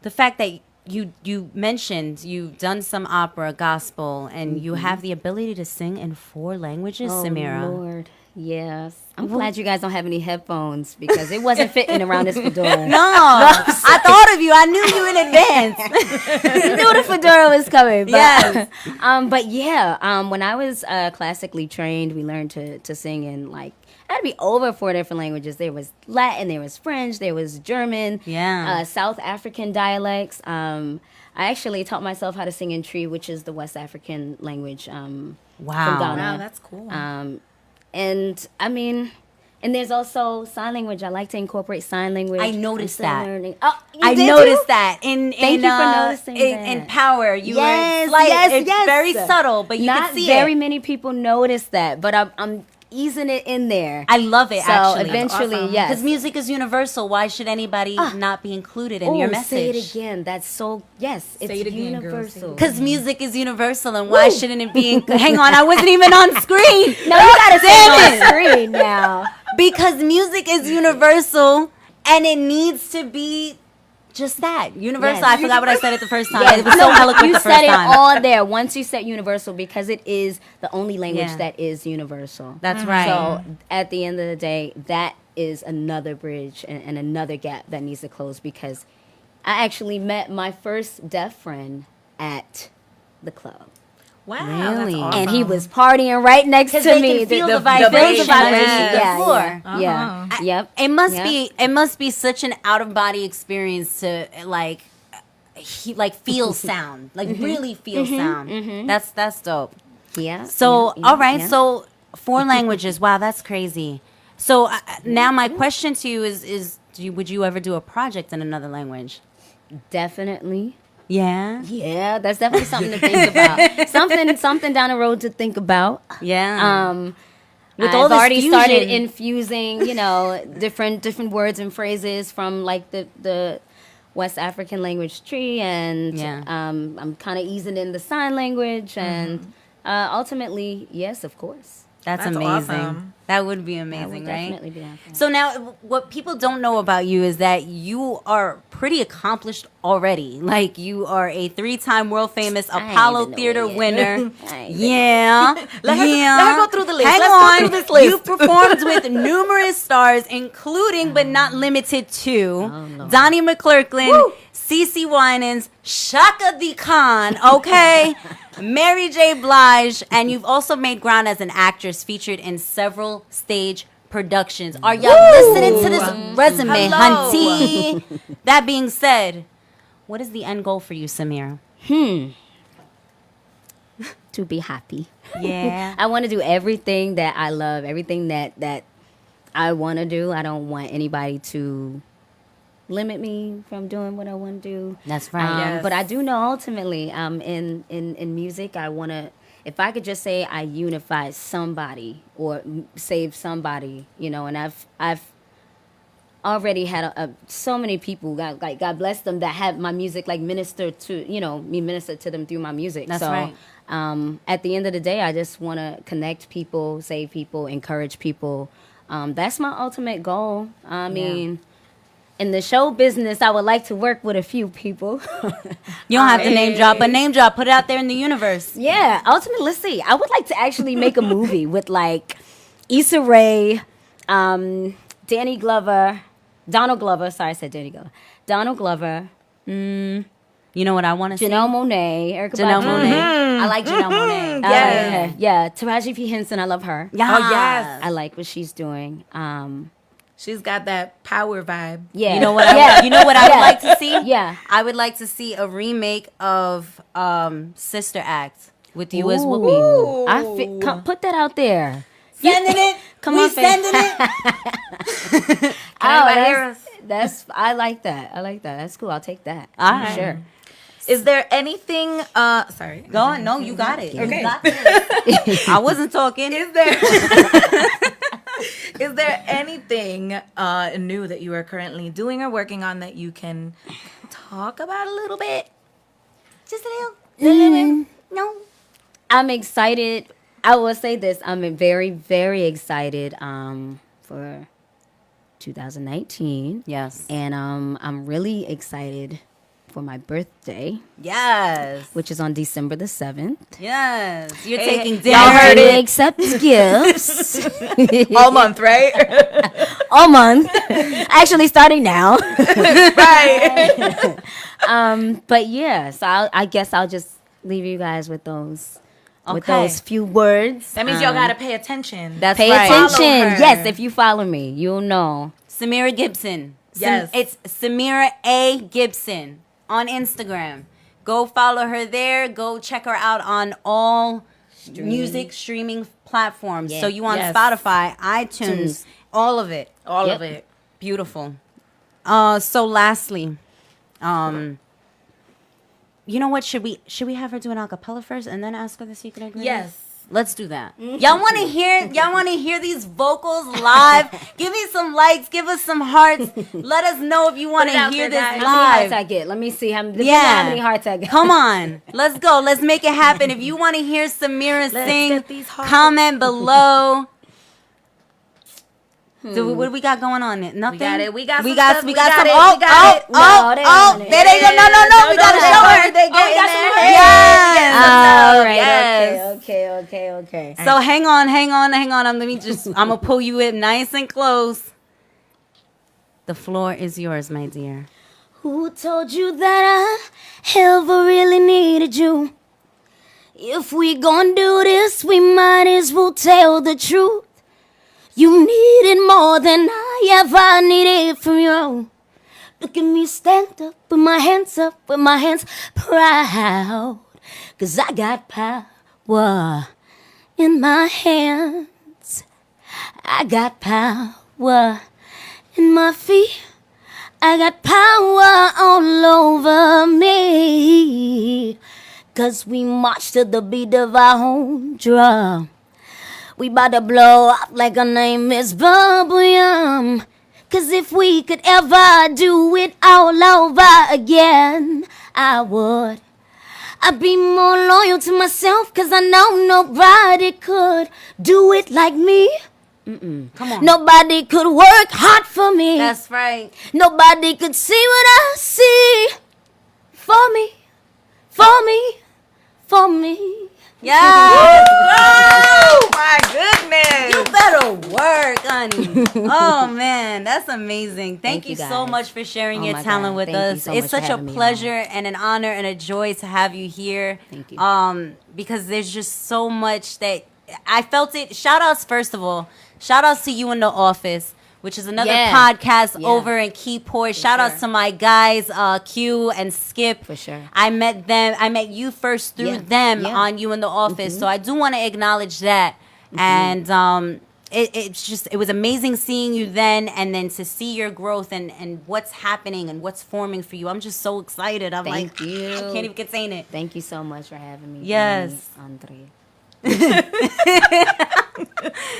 the fact that you mentioned you've done some opera, gospel, and you have the ability to sing in 4 languages, Samira. Oh, Lord. Yes. I'm glad you guys don't have any headphones because it wasn't fitting around this fedora. No, I thought of you. I knew you in advance. You knew the fedora was coming. But, Yes. But yeah, when I was classically trained, we learned to sing in like, it had to be over 4 different languages. There was Latin, there was French, there was German, South African dialects. I actually taught myself how to sing in Tree, which is the West African language from Ghana. Wow, that's cool. And I mean, and there's also sign language. I like to incorporate sign language. I noticed that. Learning. Oh, I noticed that in Thank you for noticing in that. Power. You Yes, were like, yes, it's yes. very subtle, but you Not can see very it. many people notice that, but I'm easing it in there. I love it. So actually, eventually, awesome. yes. because music is universal. Why should anybody not be included in your message? Say it again. That's so, yes, it's Say it again, girl. Say universal. it Because music is universal, and why shouldn't it be? Hang on, I wasn't even on screen. No, you gotta say Damn it it. on screen now. Because music is universal, and it needs to be just that universal. Yes. I forgot what I said it the first time. Yes. It was so eloquent You the first said it time. all there. Once you said universal, because it is the only language Yeah. that is universal. That's right. So at the end of the day, that is another bridge and another gap that needs to close, because I actually met my first deaf friend at the club. Wow, Really? that's awesome. And he was partying right next to Because they me. can feel the vibration vibration underneath underneath the yeah, floor. Yeah. Yep. It must Yep. be. It must be such an out of body experience to feel sound, really feel sound. That's dope. Yeah. So yeah, all right, yeah. so 4 languages. Wow, that's crazy. So now my question to you is would you ever do a project in another language? Definitely. Yeah. Yeah, that's definitely something to think about. something down the road to think about. Yeah. With I've all this already started fusion. infusing, different words and phrases from like the West African language tree, and Yeah. I'm kind of easing in the sign language, and ultimately, yes, of course. That's amazing. Awesome. That would be amazing, right? Definitely be awesome. So now, what people don't know about you is that you are pretty accomplished already. Like, you are a 3-time world famous Apollo Theater winner. Yeah. Let her go through the list. Hang Let's on. go through this list. You performed with numerous stars, including but not limited to Donnie McClurkin, CeCe Winans, Shaka D. Khan, okay? Mary J. Blige, and you've also made ground as an actress featured in several stage productions. Are y'all listening to this resume, hunty? That being said, what is the end goal for you, Samira? To be happy. Yeah. I want to do everything that I love, everything that I want to do. I don't want anybody to limit me from doing what I want to do. That's right. But I do know ultimately, in music, I want to. If I could just say I unify somebody or save somebody, you know, and I've already had so many people, God bless them, that have my music like minister to, you know, me minister to them through my music. That's so, right. At the end of the day, I just want to connect people, save people, encourage people. That's my ultimate goal. I mean. In the show business, I would like to work with a few people. You don't have to name drop, but name drop. Put it out there in the universe. Yeah, ultimately, let's see. I would like to actually make a movie with like Issa Rae, Danny Glover, Donald Glover. Sorry, I said Danny Glover. Donald Glover. You know what I want to see? Janelle Monáe. Erica Janelle Badu. Monáe. I like Janelle Monáe. Yeah. Taraji P. Henson. I love her. Yeah. Oh, yes. I like what she's doing. She's got that power vibe. Yeah. You know what? You know what I would like to see? Yeah. I would like to see a remake of Sister Act with you as Whoopi. Ooh. Put that out there. Sending it. Come we on, sending it. I like that. That's cool. I'll take that. All right. Sure. Is there anything? Sorry. Go on. No, you got it. Okay. You got this. I wasn't talking. Is there anything new that you are currently doing or working on that you can talk about a little bit? Just a little. No. I'm excited. I will say this. I'm very, very excited for 2019. Yes. And I'm really excited for my birthday, Yes. which is on December the 7th. Yes. You're Hey, taking y'all heard dinner. it. Accept gifts. All month, right? All month. Actually, starting now. Right. But yeah, so I guess I'll just leave you guys with those. With Okay. those few words. That means y'all gotta pay attention. That's Pay right. attention. Follow her. Yes, if you follow me, you'll know. Samira Gibson. Yes. It's Samira A. Gibson on Instagram. Go follow her there. Go check her out on all music streaming platforms. Yeah. So you on Yes. Spotify, iTunes, all of it. All Yep. of it. Beautiful. So lastly, you know what? Should we have her do an acapella first and then ask her the secret ingredient? Yes. Let's do that. Y'all want to hear these vocals live? Give me some likes, give us some hearts. Let us know if you want Put it to out hear there, this guys. How many hearts live. I get? Let me see how Yeah. many hearts I get. Come on. Let's go. Let's make it happen. If you want to hear Samira sing, get these hearts. comment below. So what do we got going on? Nothing. We got We some got stuff. some. We got Oh, it. oh, We got it. No, they on it. There they go. No. We gotta show her. They get we got in some there. Yes. All right. Yes. Okay. So hang on. I'm gonna pull you in nice and close. The floor is yours, my dear. Who told you that I ever really needed you? If we gon' do this, we might as well tell the truth. You needed more than I ever needed from you. Look at me stand up with my hands proud. 'Cause I got power in my hands. I got power in my feet. I got power all over me. 'Cause we march to the beat of our own drum. We bout to blow up like our name is Bubblegum. 'Cause if we could ever do it all over again, I would I'd be more loyal to myself, 'cause I know nobody could do it like me. Come on. Nobody could work hard for me. That's right. Nobody could see what I see. For me, for me, for me. Yeah. Oh my goodness. You better work, honey. Oh man, that's amazing. Thank you you so guys. much for sharing Oh your my talent God. with Thank you us. so It's much for such a having me on. pleasure and an honor and a joy to have you here. Thank you. Because there's just so much that I felt it. Shout outs first of all. Shout outs to You in the Office, which is another Yeah. podcast Yeah. over in Keyport. Shout outs to my guys, Q and Skip. For sure. I met them. I met you first through Yeah. them Yeah. on You in the Office. So I do want to acknowledge that. And it was amazing seeing you then, and then to see your growth and what's happening and what's forming for you. I'm just so excited. I'm Thank you. I can't even contain it. Thank you so much for having me. Yes. Andre.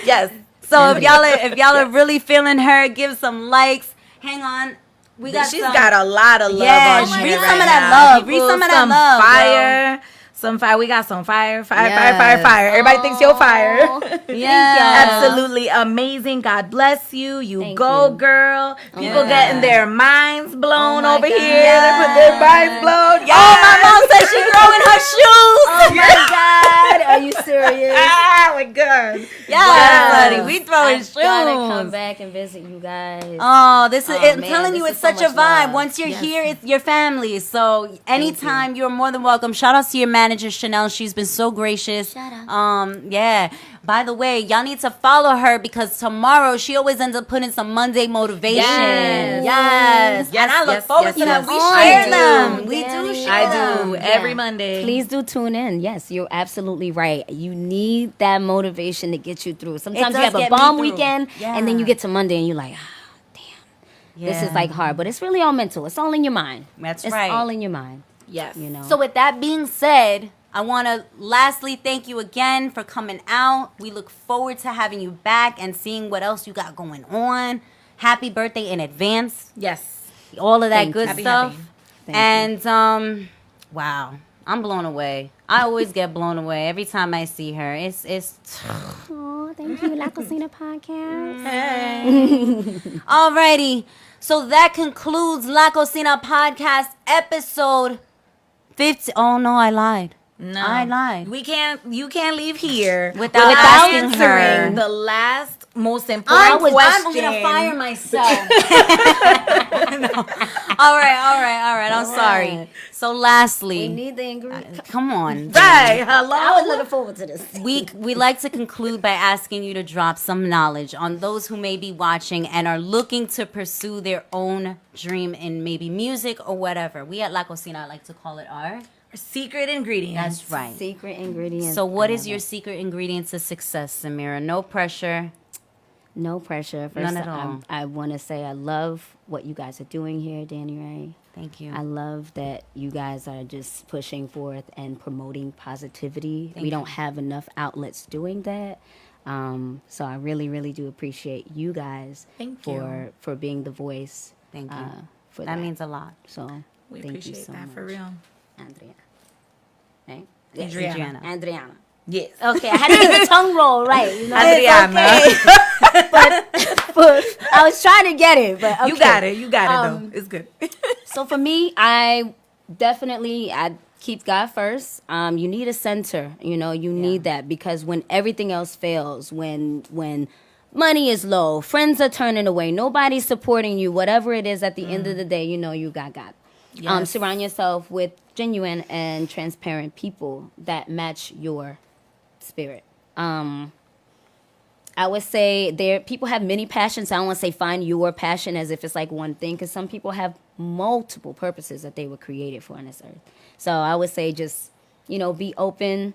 Yes. So if y'all are really feeling her, give some likes. Hang on. We got She's some, got a lot of love Yeah, on read here some right of that now. love. Read some of that Some love, fire. Some fire. We got some fire. Fire, Yes. fire, fire, fire. Everybody thinks you're fire. Yeah. Absolutely amazing. God bless you. You Thank go, you. girl. People Yeah. getting their minds blown my over God. here. They put their minds blown. Oh, my mom said she growing her shoes. Oh my God. Are you serious? Ah, we're good. Yeah, buddy. We throwing shoes. I gotta come back and visit you guys. Oh, this is. Oh, I'm man, telling you, this it's is so such a much vibe. love. Once you're Yes. here, it's your family. So anytime you're more than welcome. Shout out to your manager Chanel. She's been so gracious. Shout out. Yeah. By the way, y'all need to follow her because tomorrow she always ends up putting some Monday motivation. Yes. Yes. And I look yes, forward yes, to them. yes. We I share do. them. We do Danny. share I them. do Yeah. every Monday. Please do tune in. Yes, you're absolutely right. You need that motivation to get you through. Sometimes does you have a get me bomb through. weekend, Yeah. and then you get to Monday and you're like, Yeah. this is like hard. But it's really all mental. It's all in your mind. That's it's right. all in your mind. Yes. You know. So with that being said, I want to lastly thank you again for coming out. We look forward to having you back and seeing what else you got going on. Happy birthday in advance. Yes. All of that Thank good you. stuff. Thank you. And wow, I'm blown away. I always get blown away every time I see her. It's Oh, thank you, La Cocina podcast. alrighty. So that concludes La Cocina podcast episode 50. Oh no, I lied. No, I lied. You can't leave here Without asking her. answering the last most important question. I'm gonna fire myself. All right. I'm sorry. So We lastly, need the ingredients. come on. Right? Hello. I was looking forward to this. We like to conclude by asking you to drop some knowledge on those who may be watching and are looking to pursue their own dream in maybe music or whatever. We at La Cocina I like to call it our Secret ingredients. That's right. Secret ingredients. So what I is love your it. secret ingredient to success, Samira? No pressure. No pressure. First, None at all. I want to say I love what you guys are doing here, Danny Ray. Thank you. I love that you guys are just pushing forth and promoting positivity. Thank we you. don't have enough outlets doing that. So I really, really do appreciate you guys Thank for being the voice. Thank you. For That means a lot. so. We thank you appreciate so that much. for real. Andrea. Right? Adriana. Adriana. Yes. Okay, I had to get the tongue roll right. You know, Adriana. but I was trying to get it. But okay. You got it. You got it though. It's good. So for me, I keep God first. You need a center. You know, you need that because when everything else fails, when money is low, friends are turning away, nobody's supporting you, whatever it is, at the end of the day, you know you got God. Yes. Surround yourself with genuine and transparent people that match your spirit. I would say people have many passions. I don't want to say find your passion as if it's like one thing, because some people have multiple purposes that they were created for on this earth. So I would say just, be open,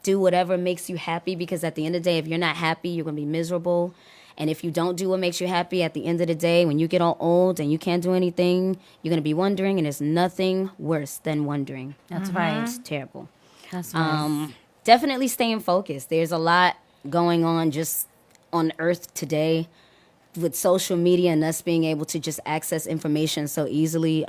do whatever makes you happy, because at the end of the day, if you're not happy, you're going to be miserable. And if you don't do what makes you happy, at the end of the day, when you get all old and you can't do anything, you're going to be wondering, and there's nothing worse than wondering. That's right. It's terrible. That's right. Definitely staying focused. There's a lot going on just on earth today with social media and us being able to just access information so easily.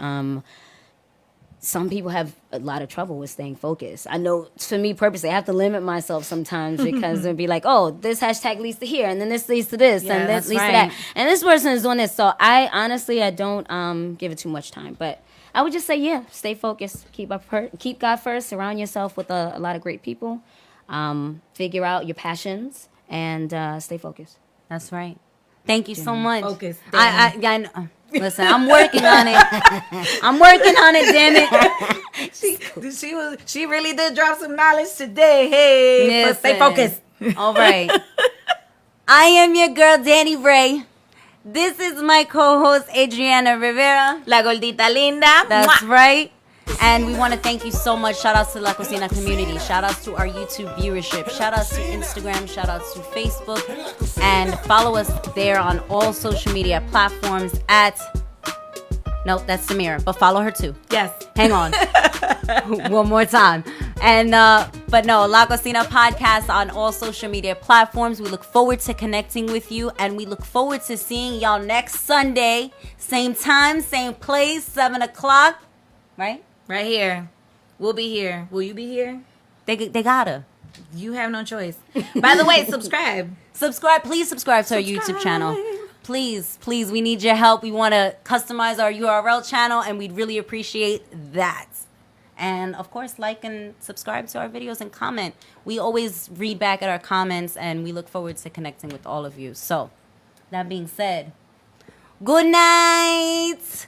some people have a lot of trouble with staying focused. I know for me purposely, I have to limit myself sometimes because they'll be like, oh, this hashtag leads to here, and then this leads to this, and this leads to that. And this person is doing this. So I don't give it too much time. But I would just say, stay focused. Keep God first. Surround yourself with a lot of great people. Figure out your passions and stay focused. That's right. Thank you so much. Focus. I know. Listen, I'm working on it. I'm working on it, damn it. She really did drop some knowledge today. Hey, but stay focused. All right. I am your girl, Danny Ray. This is my co-host, Adriana Rivera. La Gordita Linda. That's right. And we want to thank you so much. Shout outs to La Cocina community. Shout outs to our YouTube viewership. Shout outs to Instagram. Shout outs to Facebook. And follow us there on all social media platforms at... No, that's Samira, but follow her too. Yes. Hang on. One more time. And, but no, La Cocina podcast on all social media platforms. We look forward to connecting with you, and we look forward to seeing y'all next Sunday. Same time, same place, 7 o'clock. Right? Right here. We'll be here. Will you be here? They gotta. You have no choice. By the way, subscribe. Please subscribe to our YouTube channel. Please, we need your help. We want to customize our URL channel, and we'd really appreciate that. And of course, like and subscribe to our videos and comment. We always read back at our comments, and we look forward to connecting with all of you. So, that being said, good night.